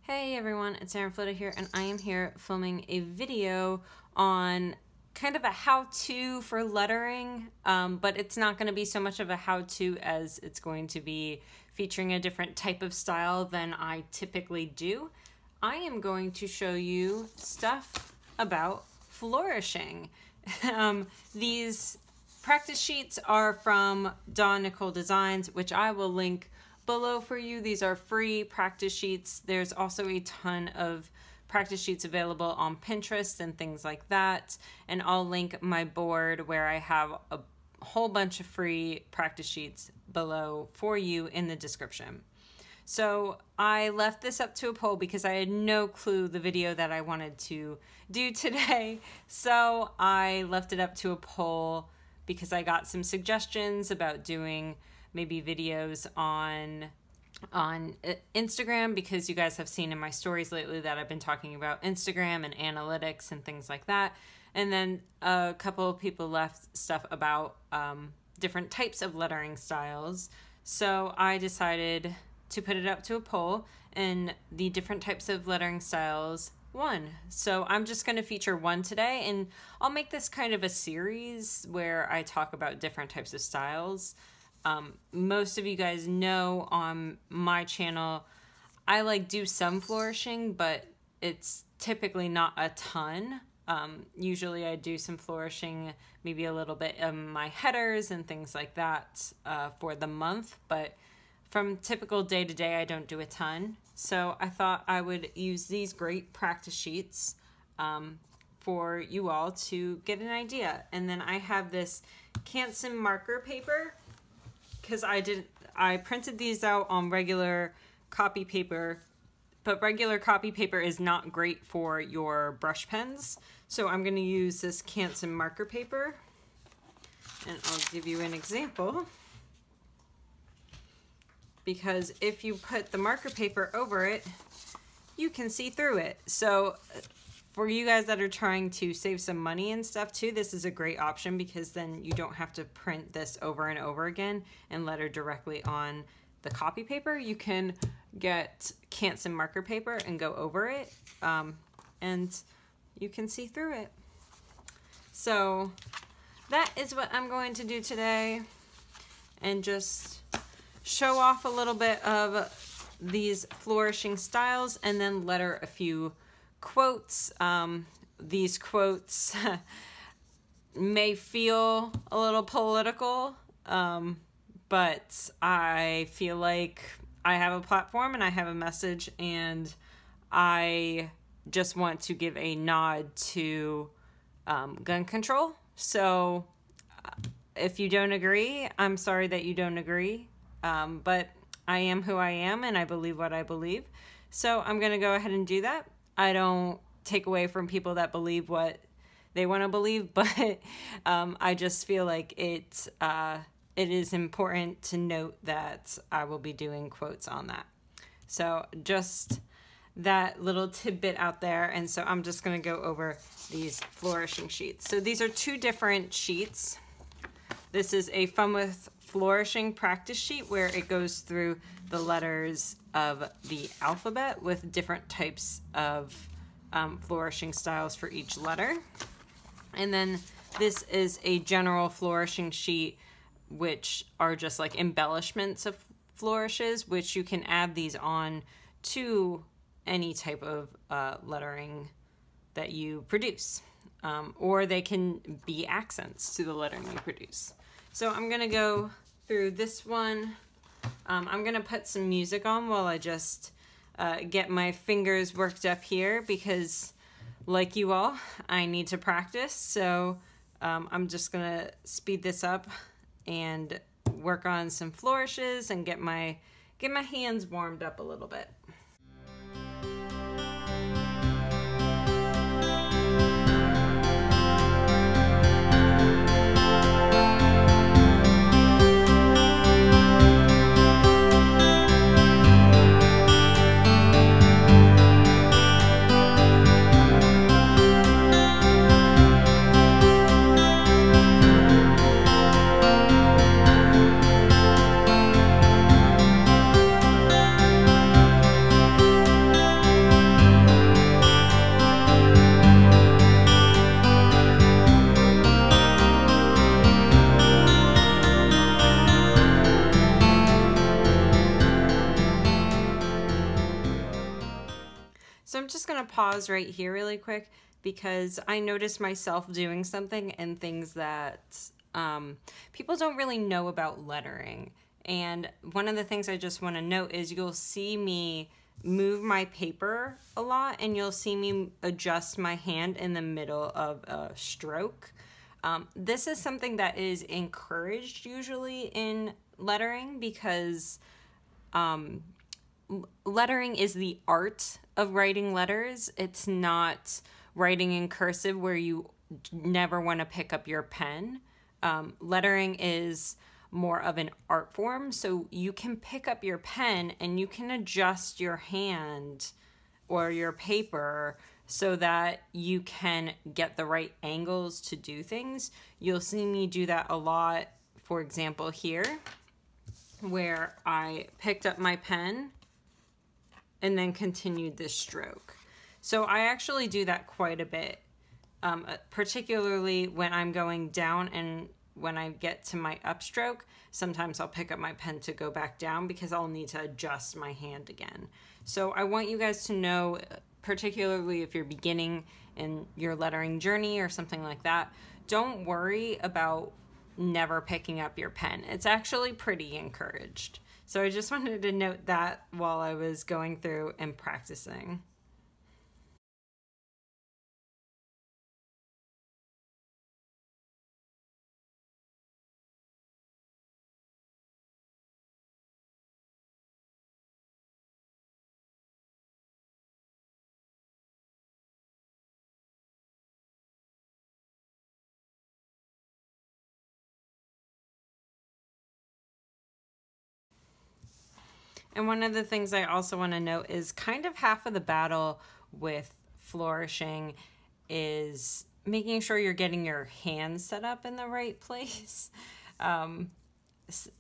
Hey everyone, it's Erin here, and I am here filming a video on kind of a how-to for lettering, but it's not going to be so much of a how-to as it's going to be featuring a different type of style than I typically do. I am going to show you stuff about flourishing. These practice sheets are from Dawn Nicole Designs, which I will link below for you. These are free practice sheets. There's also a ton of practice sheets available on Pinterest and things like that. And I'll link my board where I have a whole bunch of free practice sheets below for you in the description. So I left this up to a poll because I had no clue the video that I wanted to do today. So I left it up to a poll because I got some suggestions about doing maybe videos on Instagram, because you guys have seen in my stories lately that I've been talking about Instagram and analytics and things like that. And then a couple of people left stuff about different types of lettering styles. So I decided to put it up to a poll, and the different types of lettering styles won. So I'm just going to feature one today, and I'll make this kind of a series where I talk about different types of styles. Most of you guys know on my channel, I do some flourishing, but it's typically not a ton. Usually I do some flourishing, maybe a little bit of my headers and things like that for the month, but from typical day to day, I don't do a ton. So I thought I would use these great practice sheets for you all to get an idea. And then I have this Canson marker paper, because I printed these out on regular copy paper, but regular copy paper is not great for your brush pens. So I'm going to use this Canson marker paper, and I'll give you an example. Because if you put the marker paper over it, you can see through it. So for you guys that are trying to save some money and stuff too, this is a great option, because then you don't have to print this over and over again and letter directly on the copy paper. You can get Canson marker paper and go over it, and you can see through it. So that is what I'm going to do today, and just show off a little bit of these flourishing styles and then letter a few quotes. These quotes may feel a little political, but I feel like I have a platform and I have a message, and I just want to give a nod to gun control. So if you don't agree, I'm sorry that you don't agree, but I am who I am and I believe what I believe. So I'm going to go ahead and do that. I don't take away from people that believe what they want to believe, but I just feel like it is important to note that I will be doing quotes on that. So just that little tidbit out there. And so I'm just going to go over these flourishing sheets. So these are two different sheets. This is a Fun with Flourishing practice sheet where it goes through the letters of the alphabet with different types of flourishing styles for each letter. And then this is a general flourishing sheet, which are just like embellishments of flourishes, which you can add these on to any type of lettering that you produce, or they can be accents to the lettering you produce. So I'm going to go through this one. I'm going to put some music on while I just get my fingers worked up here, because like you all, I need to practice. So I'm just going to speed this up and work on some flourishes and get my hands warmed up a little bit. So I'm just going to pause right here really quick because I noticed myself doing something and things that people don't really know about lettering. And one of the things I just want to note is you'll see me move my paper a lot, and you'll see me adjust my hand in the middle of a stroke. This is something that is encouraged usually in lettering because lettering is the art of writing letters. It's not writing in cursive where you never want to pick up your pen. Lettering is more of an art form, so you can pick up your pen and you can adjust your hand or your paper so that you can get the right angles to do things. You'll see me do that a lot, for example, here, where I picked up my pen and then continued this stroke. So I actually do that quite a bit, particularly when I'm going down, and when I get to my upstroke, sometimes I'll pick up my pen to go back down because I'll need to adjust my hand again. So I want you guys to know, particularly if you're beginning in your lettering journey or something like that, don't worry about never picking up your pen. It's actually pretty encouraged. So I just wanted to note that while I was going through and practicing. And one of the things I also want to note is kind of half of the battle with flourishing is making sure you're getting your hands set up in the right place.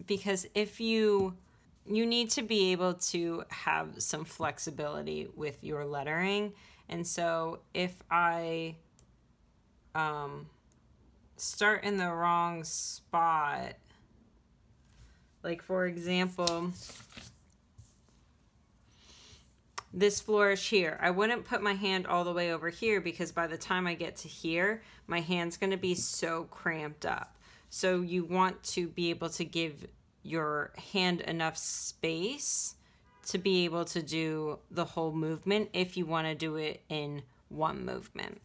Because if you need to be able to have some flexibility with your lettering. And so if I start in the wrong spot, like for example, this flourish here, I wouldn't put my hand all the way over here because by the time I get to here, my hand's going to be so cramped up. So you want to be able to give your hand enough space to be able to do the whole movement if you want to do it in one movement.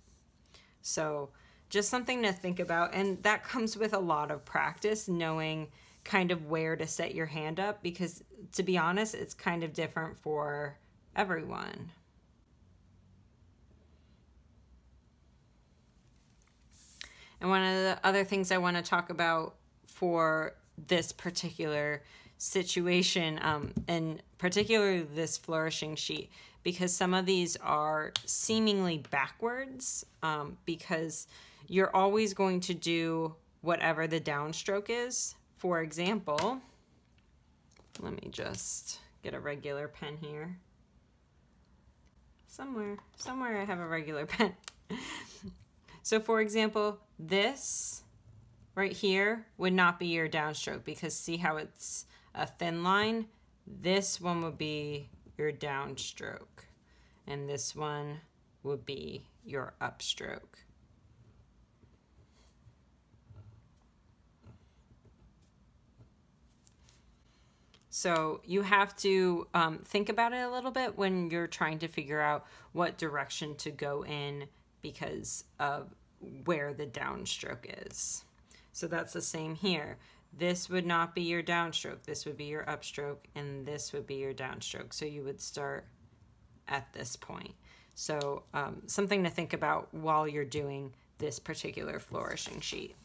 So just something to think about, and that comes with a lot of practice, knowing kind of where to set your hand up, because to be honest, it's kind of different for everyone. And one of the other things I want to talk about for this particular situation, and particularly this flourishing sheet, because some of these are seemingly backwards, because you're always going to do whatever the downstroke is. For example, let me just get a regular pen here. Somewhere I have a regular pen. So for example, this right here would not be your downstroke, because see how it's a thin line? This one would be your downstroke, and this one would be your upstroke. So you have to think about it a little bit when you're trying to figure out what direction to go in because of where the downstroke is. So that's the same here. This would not be your downstroke. This would be your upstroke, and this would be your downstroke. So you would start at this point. So something to think about while you're doing this particular flourishing sheet.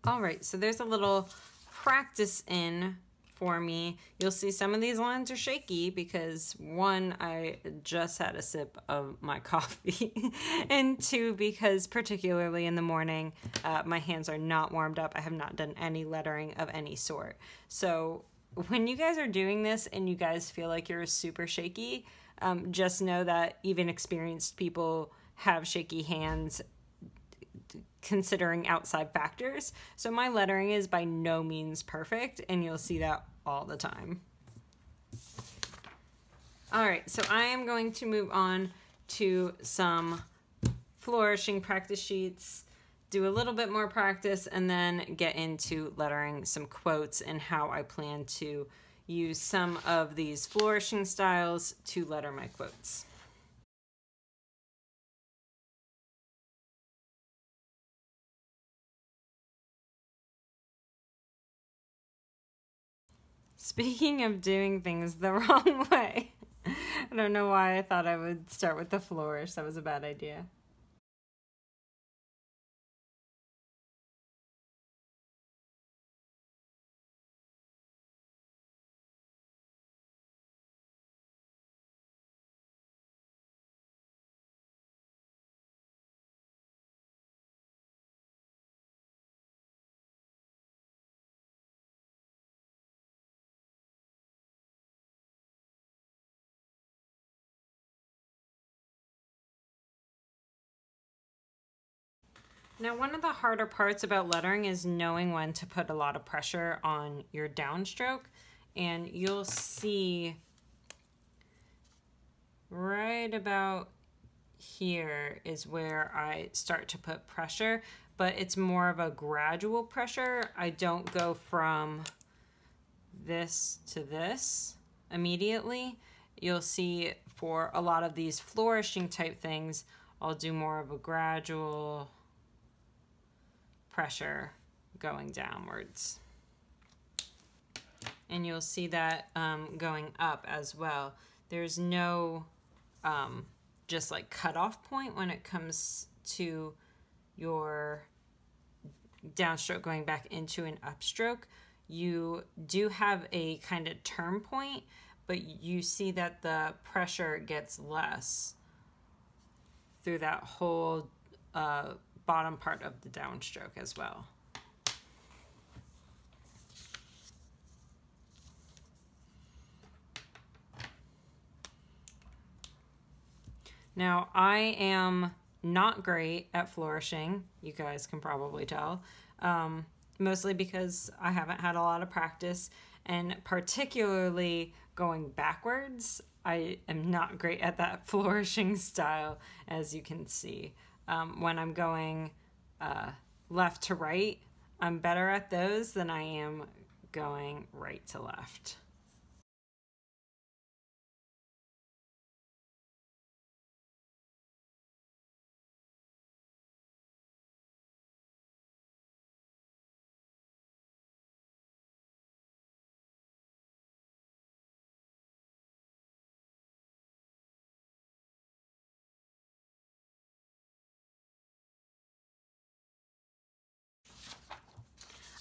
All right, so there's a little practice in for me. You'll see some of these lines are shaky because one, I just had a sip of my coffee, and two, because particularly in the morning, my hands are not warmed up. I have not done any lettering of any sort. So when you guys are doing this and you guys feel like you're super shaky, just know that even experienced people have shaky hands considering outside factors. So my lettering is by no means perfect, and you'll see that all the time. All right, so I am going to move on to some flourishing practice sheets, do a little bit more practice, and then get into lettering some quotes and how I plan to use some of these flourishing styles to letter my quotes. Speaking of doing things the wrong way, I don't know why I thought I would start with the flourish. That was a bad idea. Now, one of the harder parts about lettering is knowing when to put a lot of pressure on your downstroke, and you'll see right about here is where I start to put pressure, but it's more of a gradual pressure. I don't go from this to this immediately. You'll see for a lot of these flourishing type things, I'll do more of a gradual pressure going downwards. And you'll see that going up as well. There's no just like cutoff point when it comes to your downstroke going back into an upstroke. You do have a kind of turn point, but you see that the pressure gets less through that whole bottom part of the downstroke as well. Now, I am not great at flourishing, you guys can probably tell, mostly because I haven't had a lot of practice, and particularly going backwards. I am not great at that flourishing style, as you can see. When I'm going left to right, I'm better at those than I am going right to left.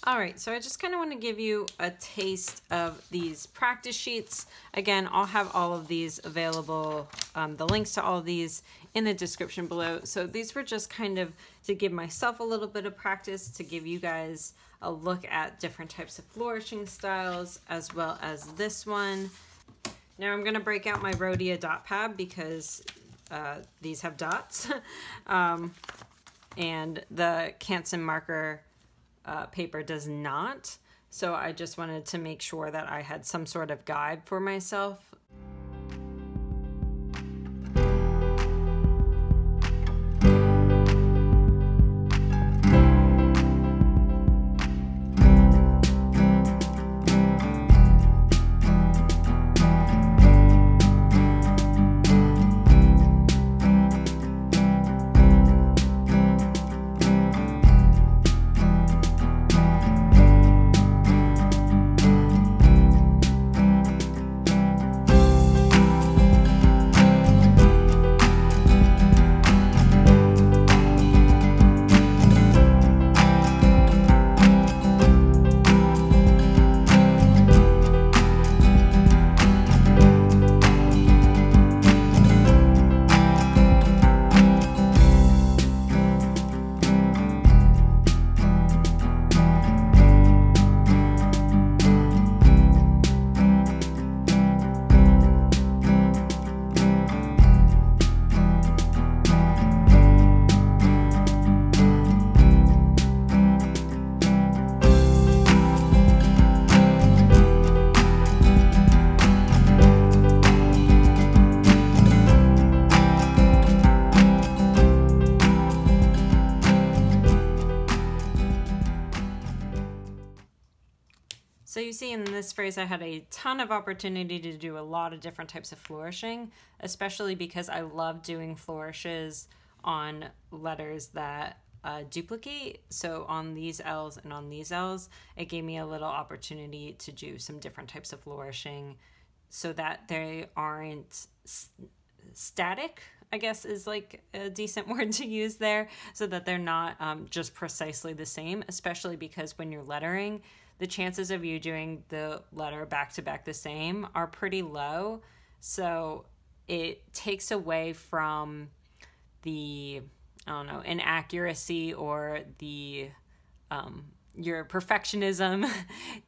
All right, so I just kind of want to give you a taste of these practice sheets. Again, I'll have all of these available, the links to all of these in the description below. So these were just kind of to give myself a little bit of practice, to give you guys a look at different types of flourishing styles, as well as this one. Now I'm going to break out my Rhodia dot pad because these have dots, and the Canson marker paper does not. So I just wanted to make sure that I had some sort of guide for myself. you see in this phrase, I had a ton of opportunity to do a lot of different types of flourishing, especially because I love doing flourishes on letters that duplicate. So on these L's and on these L's, it gave me a little opportunity to do some different types of flourishing so that they aren't static, I guess is like a decent word to use there, so that they're not just precisely the same, especially because when you're lettering, the chances of you doing the letter back to back the same are pretty low. So it takes away from the, I don't know, inaccuracy or the your perfectionism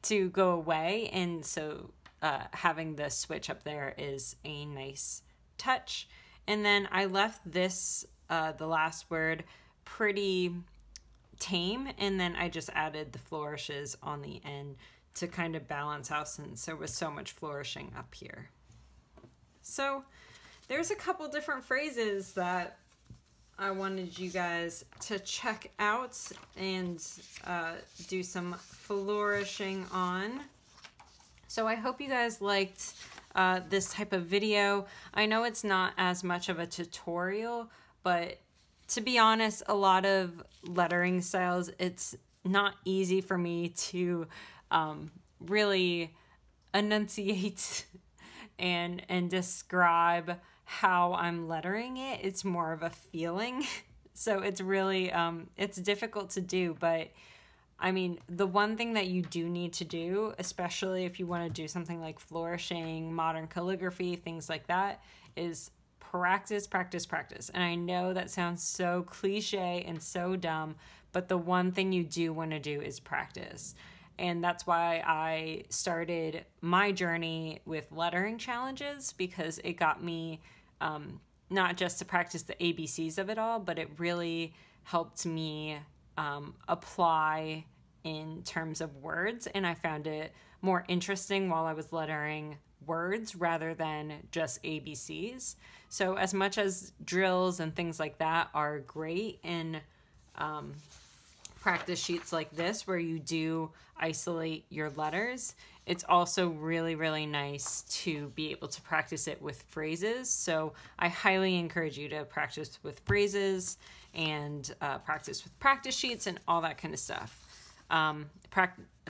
to go away. And so having the switch up there is a nice touch. And then I left this, the last word, pretty tame, and then I just added the flourishes on the end to kind of balance out since there was so much flourishing up here. So there's a couple different phrases that I wanted you guys to check out and do some flourishing on. So I hope you guys liked this type of video. I know it's not as much of a tutorial, but to be honest, a lot of lettering styles, it's not easy for me to really enunciate and describe how I'm lettering it. It's more of a feeling. So it's really, it's difficult to do, but I mean, the one thing that you do need to do, especially if you want to do something like flourishing, modern calligraphy, things like that, is practice, practice, practice. And I know that sounds so cliche and so dumb, but the one thing you do want to do is practice. And that's why I started my journey with lettering challenges, because it got me not just to practice the ABCs of it all, but it really helped me apply in terms of words. And I found it more interesting while I was lettering words rather than just ABCs. So as much as drills and things like that are great in practice sheets like this where you do isolate your letters, it's also really, really nice to be able to practice it with phrases. So I highly encourage you to practice with phrases and practice with practice sheets and all that kind of stuff.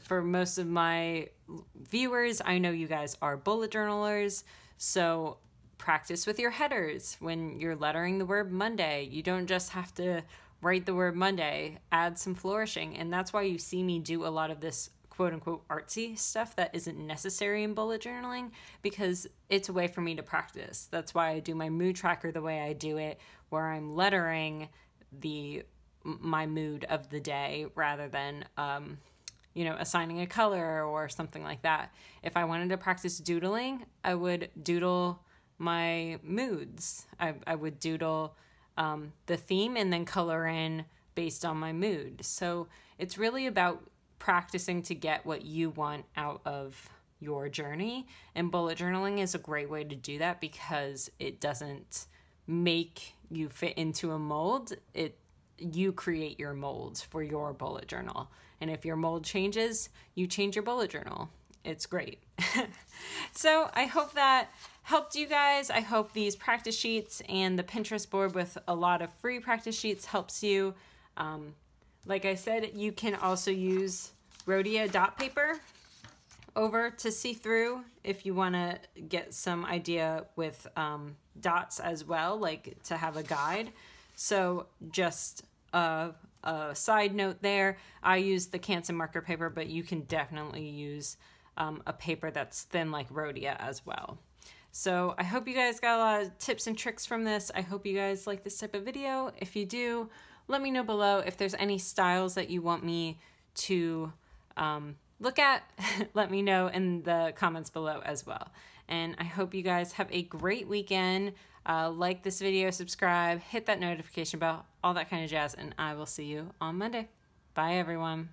For most of my viewers, I know you guys are bullet journalers, so practice with your headers. When you're lettering the word Monday, you don't just have to write the word Monday, add some flourishing. And that's why you see me do a lot of this quote unquote artsy stuff that isn't necessary in bullet journaling, because it's a way for me to practice. That's why I do my mood tracker the way I do it, where I'm lettering my mood of the day rather than assigning a color or something like that. If I wanted to practice doodling, I would doodle my moods. I would doodle the theme and then color in based on my mood. So it's really about practicing to get what you want out of your journey. And bullet journaling is a great way to do that because it doesn't make you fit into a mold. You create your mold for your bullet journal. And if your mold changes, you change your bullet journal. It's great. So I hope that helped you guys. I hope these practice sheets and the Pinterest board with a lot of free practice sheets helps you. Like I said, you can also use Rhodia dot paper over to see through if you want to get some idea with dots as well, like to have a guide. So just a side note there, I use the Canson marker paper, but you can definitely use a paper that's thin like Rhodia as well. So I hope you guys got a lot of tips and tricks from this. I hope you guys like this type of video. If you do, let me know below if there's any styles that you want me to look at. Let me know in the comments below as well. And I hope you guys have a great weekend. Like this video, subscribe, hit that notification bell, all that kind of jazz, and I will see you on Monday. Bye, everyone.